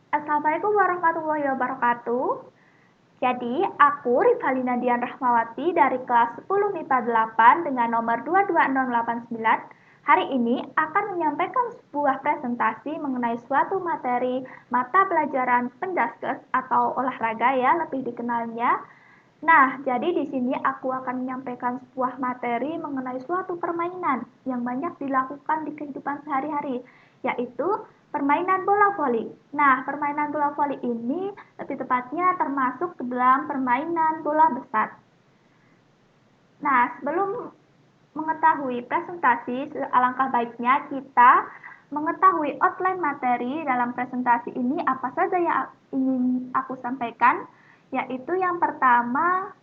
Assalamualaikum warahmatullahi wabarakatuh. Jadi, aku Rivalina Dian Rahmawati dari kelas 10 MIPA 8 dengan nomor 22089 hari ini akan menyampaikan sebuah presentasi mengenai suatu materi mata pelajaran Pendaskes atau olahraga ya, lebih dikenalnya. Nah, jadi di sini aku akan menyampaikan sebuah materi mengenai suatu permainan yang banyak dilakukan di kehidupan sehari-hari, yaitu permainan bola voli. Nah, permainan bola voli ini lebih tepatnya termasuk ke dalam permainan bola besar. Nah, sebelum mengetahui presentasi, alangkah baiknya kita mengetahui outline materi dalam presentasi ini apa saja yang ingin aku sampaikan, yaitu yang pertama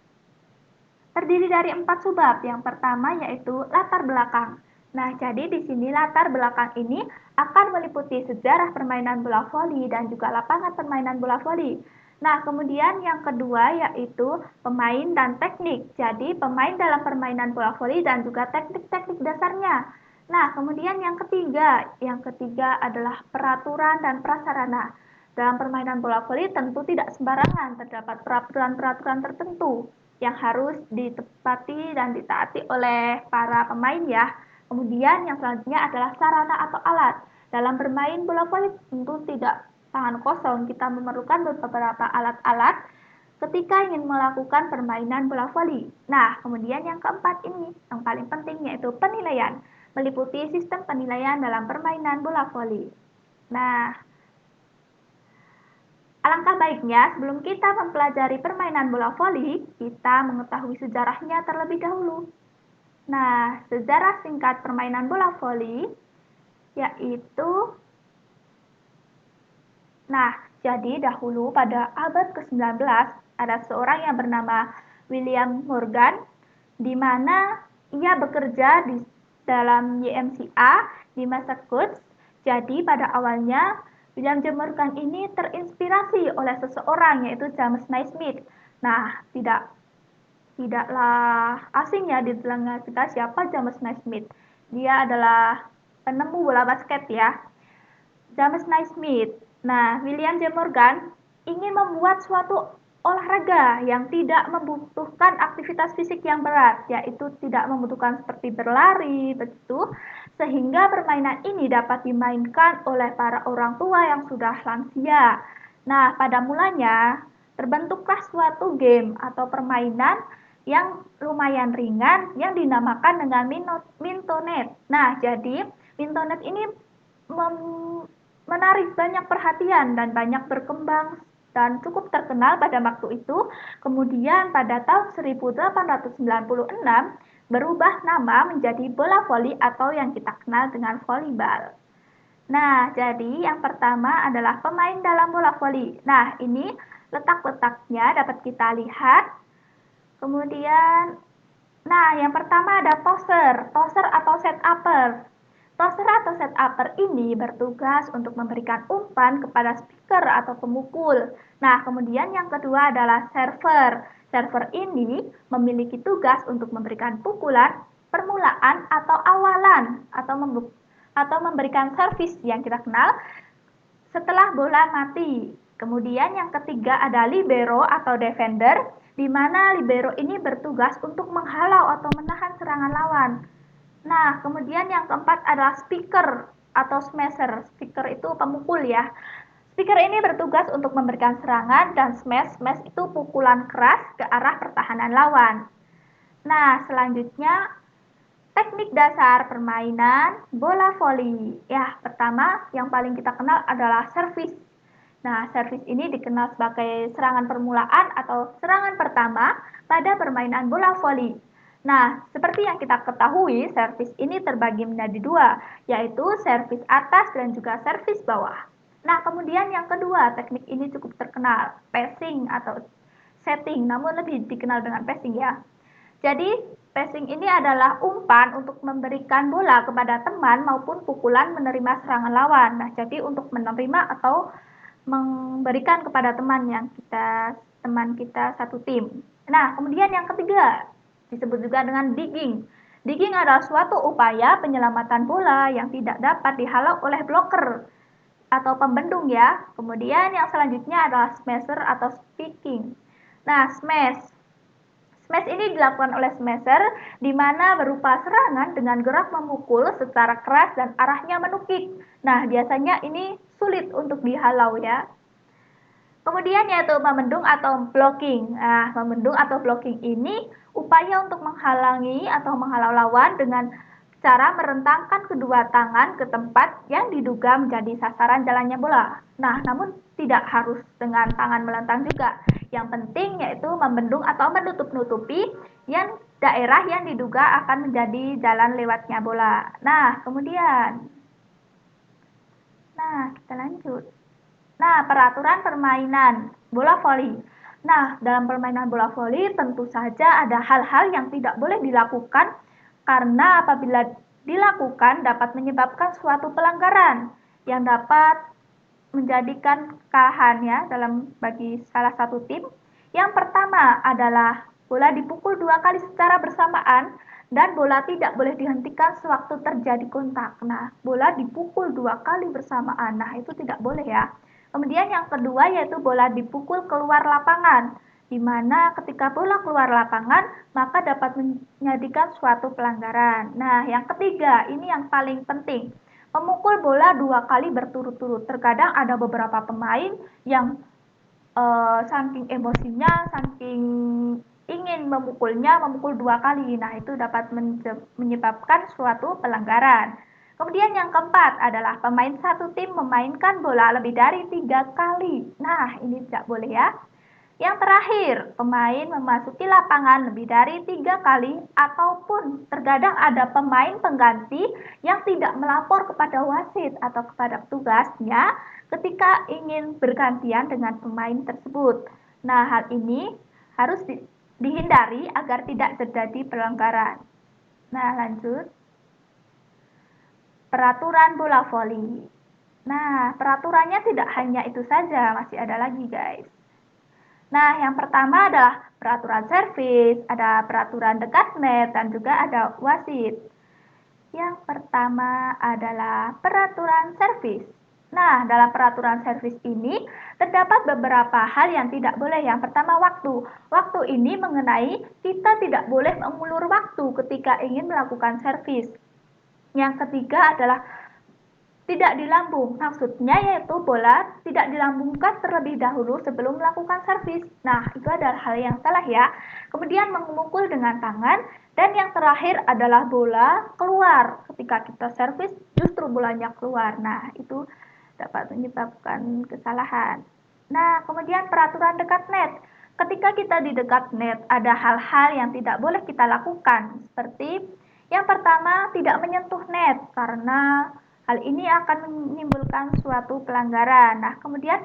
terdiri dari 4 subbab. Yang pertama yaitu latar belakang. Nah, jadi di sini latar belakang ini akan meliputi sejarah permainan bola voli dan juga lapangan permainan bola voli. Nah, kemudian yang kedua yaitu pemain dan teknik. Jadi, pemain dalam permainan bola voli dan juga teknik-teknik dasarnya. Nah, kemudian yang ketiga adalah peraturan dan prasarana. Dalam permainan bola voli tentu tidak sembarangan, terdapat peraturan-peraturan tertentu yang harus ditepati dan ditaati oleh para pemain ya. Kemudian yang selanjutnya adalah sarana atau alat. Dalam bermain bola voli tentu tidak tangan kosong, kita memerlukan beberapa alat-alat ketika ingin melakukan permainan bola voli. Nah, kemudian yang keempat ini, yang paling penting yaitu penilaian, meliputi sistem penilaian dalam permainan bola voli. Nah, alangkah baiknya sebelum kita mempelajari permainan bola voli, kita mengetahui sejarahnya terlebih dahulu. Nah, sejarah singkat permainan bola voli yaitu jadi dahulu pada abad ke-19 ada seorang yang bernama William Morgan di mana ia bekerja di dalam YMCA di Massachusetts. Jadi pada awalnya William J. Morgan ini terinspirasi oleh seseorang yaitu James Naismith. Nah, tidaklah asing ya di telinga kita siapa James Naismith. Dia adalah penemu bola basket ya. James Naismith. Nah, William J. Morgan ingin membuat suatu olahraga yang tidak membutuhkan aktivitas fisik yang berat, yaitu tidak membutuhkan seperti berlari, begitu, sehingga permainan ini dapat dimainkan oleh para orang tua yang sudah lansia. Nah, pada mulanya terbentuklah suatu game atau permainan yang lumayan ringan yang dinamakan dengan Mintonet. Nah, jadi Mintonet ini menarik banyak perhatian dan banyak berkembang dan cukup terkenal pada waktu itu. Kemudian pada tahun 1896 berubah nama menjadi bola voli atau yang kita kenal dengan volleyball. Nah, jadi yang pertama adalah pemain dalam bola voli. Nah, ini letak-letaknya dapat kita lihat. Kemudian, yang pertama ada toser atau set upper. Toser atau set upper ini bertugas untuk memberikan umpan kepada speaker atau pemukul. Nah, kemudian yang kedua adalah server. Server ini memiliki tugas untuk memberikan pukulan, permulaan atau awalan atau memberikan servis yang kita kenal setelah bola mati. Kemudian yang ketiga ada libero atau defender, di mana libero ini bertugas untuk menghalau atau menahan serangan lawan. Nah, kemudian yang keempat adalah speaker atau smasher. Speaker itu pemukul ya. Speaker ini bertugas untuk memberikan serangan dan smash itu pukulan keras ke arah pertahanan lawan. Nah, selanjutnya teknik dasar permainan bola voli. Ya, pertama yang paling kita kenal adalah servis. Nah, servis ini dikenal sebagai serangan permulaan atau serangan pertama pada permainan bola voli. Nah, seperti yang kita ketahui, servis ini terbagi menjadi dua, yaitu servis atas dan juga servis bawah. Nah, kemudian yang kedua, teknik ini cukup terkenal, passing atau setting, namun lebih dikenal dengan passing ya. Jadi, passing ini adalah umpan untuk memberikan bola kepada teman maupun pukulan menerima serangan lawan. Nah, jadi untuk menerima atau memberikan kepada teman kita satu tim. Nah, kemudian yang ketiga disebut juga dengan digging. Digging adalah suatu upaya penyelamatan bola yang tidak dapat dihalau oleh blocker atau pembendung ya. Kemudian yang selanjutnya adalah smasher atau speaking. Nah, smash. Smash ini dilakukan oleh smasher di mana berupa serangan dengan gerak memukul secara keras dan arahnya menukik. Nah, biasanya ini sulit untuk dihalau ya. Kemudian yaitu membendung atau blocking. Nah, membendung atau blocking ini upaya untuk menghalangi atau menghalau lawan dengan cara merentangkan kedua tangan ke tempat yang diduga menjadi sasaran jalannya bola. Nah, namun tidak harus dengan tangan melentang juga. Yang penting yaitu membendung atau menutup-nutupi yang daerah yang diduga akan menjadi jalan lewatnya bola. Nah, kita lanjut. Nah, peraturan permainan bola voli. Nah, dalam permainan bola voli tentu saja ada hal-hal yang tidak boleh dilakukan karena apabila dilakukan dapat menyebabkan suatu pelanggaran yang dapat menjadikan kekalahan ya dalam bagi salah satu tim. Yang pertama adalah bola dipukul 2 kali secara bersamaan dan bola tidak boleh dihentikan sewaktu terjadi kontak. Nah, bola dipukul 2 kali bersamaan. Nah, itu tidak boleh ya. Kemudian yang kedua yaitu bola dipukul keluar lapangan, di mana ketika bola keluar lapangan maka dapat menjadikan suatu pelanggaran. Nah, yang ketiga ini yang paling penting, memukul bola 2 kali berturut-turut. Terkadang ada beberapa pemain yang saking emosinya, saking ingin memukulnya, memukul 2 kali. Nah, itu dapat menyebabkan suatu pelanggaran. Kemudian yang keempat adalah pemain satu tim memainkan bola lebih dari 3 kali. Nah, ini tidak boleh ya. Yang terakhir, pemain memasuki lapangan lebih dari 3 kali ataupun terkadang ada pemain pengganti yang tidak melapor kepada wasit atau kepada petugasnya ketika ingin bergantian dengan pemain tersebut. Nah, hal ini harus dihindari agar tidak terjadi pelanggaran. Nah, lanjut. Peraturan bola voli. Nah, peraturannya tidak hanya itu saja, masih ada lagi guys. Nah, yang pertama adalah peraturan servis, ada peraturan dekat net, dan juga ada wasit. Yang pertama adalah peraturan servis. Nah, dalam peraturan servis ini terdapat beberapa hal yang tidak boleh. Yang pertama, waktu. Waktu ini mengenai kita tidak boleh mengulur waktu ketika ingin melakukan servis. Yang ketiga adalah tidak dilambung, maksudnya yaitu bola tidak dilambungkan terlebih dahulu sebelum melakukan servis. Nah, itu adalah hal yang salah ya. Kemudian memukul dengan tangan, dan yang terakhir adalah bola keluar. Ketika kita servis, justru bolanya keluar. Nah, itu dapat menyebabkan kesalahan. Nah, kemudian peraturan dekat net. Ketika kita di dekat net, ada hal-hal yang tidak boleh kita lakukan. Seperti yang pertama, tidak menyentuh net karena hal ini akan menimbulkan suatu pelanggaran. Nah, kemudian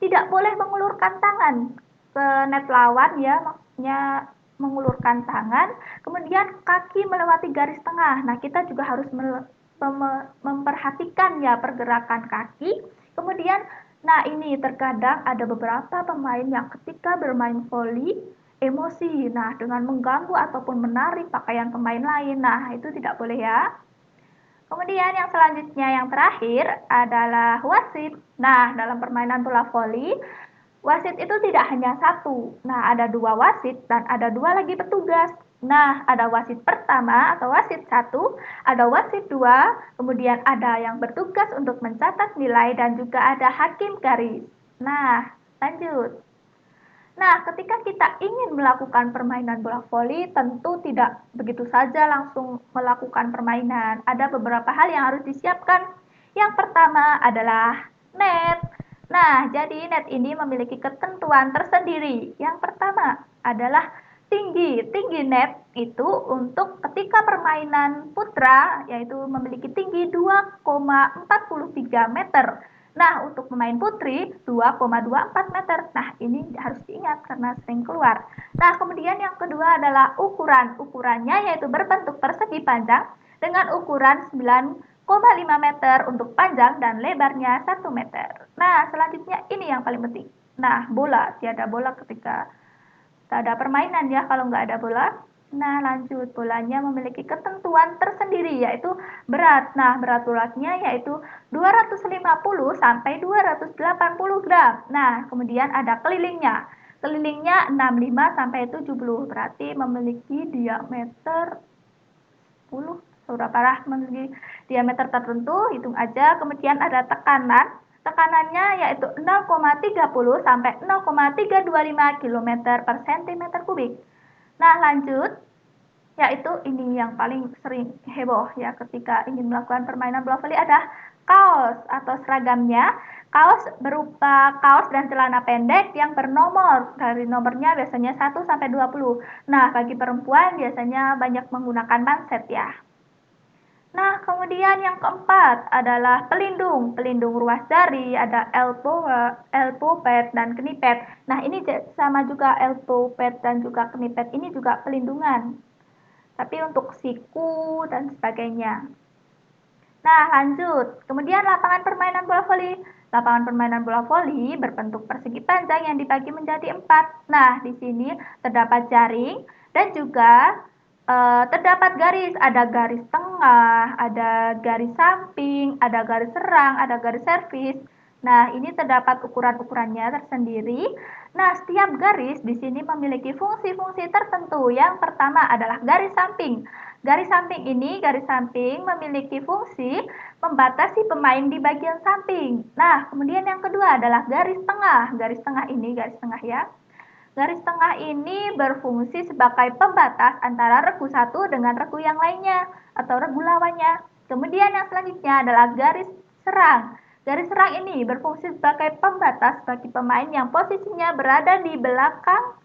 tidak boleh mengulurkan tangan ke net lawan ya, maksudnya mengulurkan tangan, kemudian kaki melewati garis tengah. Nah, kita juga harus memperhatikan ya pergerakan kaki. Kemudian, nah ini terkadang ada beberapa pemain yang ketika bermain voli emosi, nah dengan mengganggu ataupun menarik pakaian pemain lain. Nah, itu tidak boleh ya. Kemudian yang selanjutnya yang terakhir adalah wasit. Nah, dalam permainan bola voli, wasit itu tidak hanya satu. Nah, ada 2 wasit dan ada 2 lagi petugas. Nah, ada wasit pertama atau wasit 1, ada wasit 2, kemudian ada yang bertugas untuk mencatat nilai dan juga ada hakim garis. Nah, lanjut. Nah, ketika kita ingin melakukan permainan bola voli, tentu tidak begitu saja langsung melakukan permainan. Ada beberapa hal yang harus disiapkan. Yang pertama adalah net. Nah, jadi net ini memiliki ketentuan tersendiri. Yang pertama adalah tinggi. Tinggi net itu untuk ketika permainan putra, yaitu memiliki tinggi 2,43 meter. Nah, untuk pemain putri 2,24 meter. Nah, ini harus diingat karena sering keluar. Nah, kemudian yang kedua adalah ukuran. Ukurannya yaitu berbentuk persegi panjang dengan ukuran 9,5 meter untuk panjang dan lebarnya 1 meter. Nah, selanjutnya ini yang paling penting. Nah, bola. Tiada bola ketika tak ada permainan ya kalau nggak ada bola. Nah, lanjut. Bolanya memiliki ketentuan tersendiri, yaitu berat. Nah, berat bola yaitu 250 sampai 280 gram. Nah, kemudian ada kelilingnya. Kelilingnya 65 sampai 70, berarti memiliki diameter 10. Berapa lah memiliki diameter tertentu, hitung aja. Kemudian ada tekanan. Tekanannya yaitu 0,30 sampai 0,325 km per cm kubik. Nah, lanjut, yaitu ini yang paling sering heboh ya ketika ingin melakukan permainan bola voli ada kaos atau seragamnya. Kaos berupa kaos dan celana pendek yang bernomor. Dari nomornya biasanya 1 sampai 20. Nah, bagi perempuan biasanya banyak menggunakan manset ya. Nah, kemudian yang keempat adalah pelindung. Pelindung ruas jari, ada elbow pad dan knee pad. Nah, ini sama juga elbow pad dan juga knee pad ini juga pelindungan. Tapi untuk siku dan sebagainya. Nah, lanjut. Kemudian lapangan permainan bola voli. Lapangan permainan bola voli berbentuk persegi panjang yang dibagi menjadi 4. Nah, di sini terdapat jaring dan juga terdapat garis. Ada garis tengah, ada garis samping, ada garis serang, ada garis servis. Nah, ini terdapat ukuran-ukurannya tersendiri. Nah, setiap garis di sini memiliki fungsi-fungsi tertentu. Yang pertama adalah garis samping. Garis samping memiliki fungsi membatasi pemain di bagian samping. Nah, kemudian yang kedua adalah garis tengah. Garis tengah ini, garis tengah ya. Garis tengah ini berfungsi sebagai pembatas antara regu satu dengan regu yang lainnya atau regu lawannya. Kemudian yang selanjutnya adalah garis serang. Garis serang ini berfungsi sebagai pembatas bagi pemain yang posisinya berada di belakang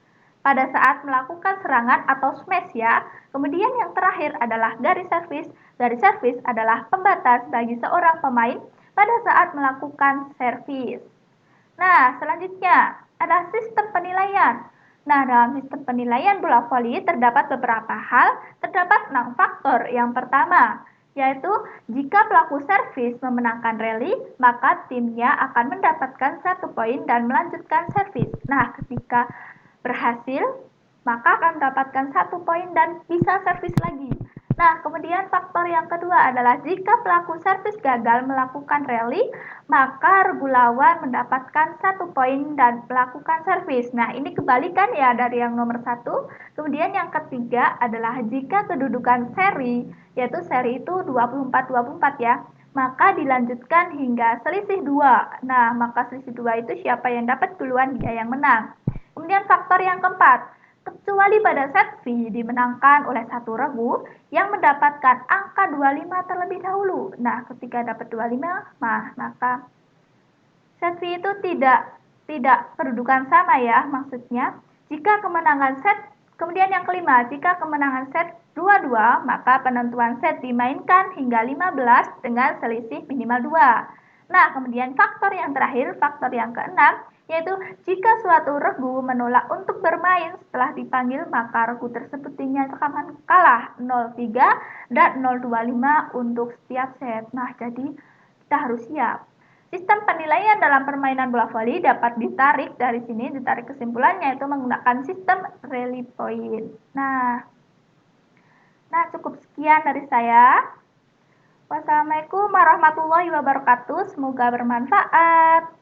pada saat melakukan serangan atau smash ya. Kemudian yang terakhir adalah garis servis. Garis servis adalah pembatas bagi seorang pemain pada saat melakukan servis. Nah, selanjutnya ada sistem penilaian. Nah, dalam sistem penilaian bola voli terdapat beberapa hal, terdapat 6 faktor. Yang pertama, yaitu jika pelaku servis memenangkan rally, maka timnya akan mendapatkan 1 poin dan melanjutkan servis. Nah, ketika berhasil, maka akan mendapatkan 1 poin dan bisa servis lagi. Nah, kemudian faktor yang kedua adalah jika pelaku servis gagal melakukan rally, maka regu lawan mendapatkan 1 poin dan melakukan servis. Nah, ini kebalikan ya dari yang nomor 1. Kemudian yang ketiga adalah jika kedudukan seri, yaitu seri itu 24-24 ya, maka dilanjutkan hingga selisih 2. Nah, maka selisih 2 itu siapa yang dapat duluan dia yang menang. Kemudian faktor yang keempat, kecuali pada set V dimenangkan oleh satu regu yang mendapatkan angka 25 terlebih dahulu. Nah, ketika dapat 25, maka set V itu tidak kedudukan sama ya, maksudnya. Jika kemenangan set, kemudian yang kelima, jika kemenangan set 2-2, maka penentuan set dimainkan hingga 15 dengan selisih minimal 2. Nah, kemudian faktor yang terakhir, faktor yang keenam, yaitu jika suatu regu menolak untuk bermain setelah dipanggil, maka regu tersebut dinyatakan kalah 0-3 dan 0-25 untuk setiap set. Nah, jadi kita harus siap. Sistem penilaian dalam permainan bola voli dapat ditarik dari sini, ditarik kesimpulannya itu menggunakan sistem rally point. Nah, cukup sekian dari saya. Wassalamualaikum warahmatullahi wabarakatuh. Semoga bermanfaat.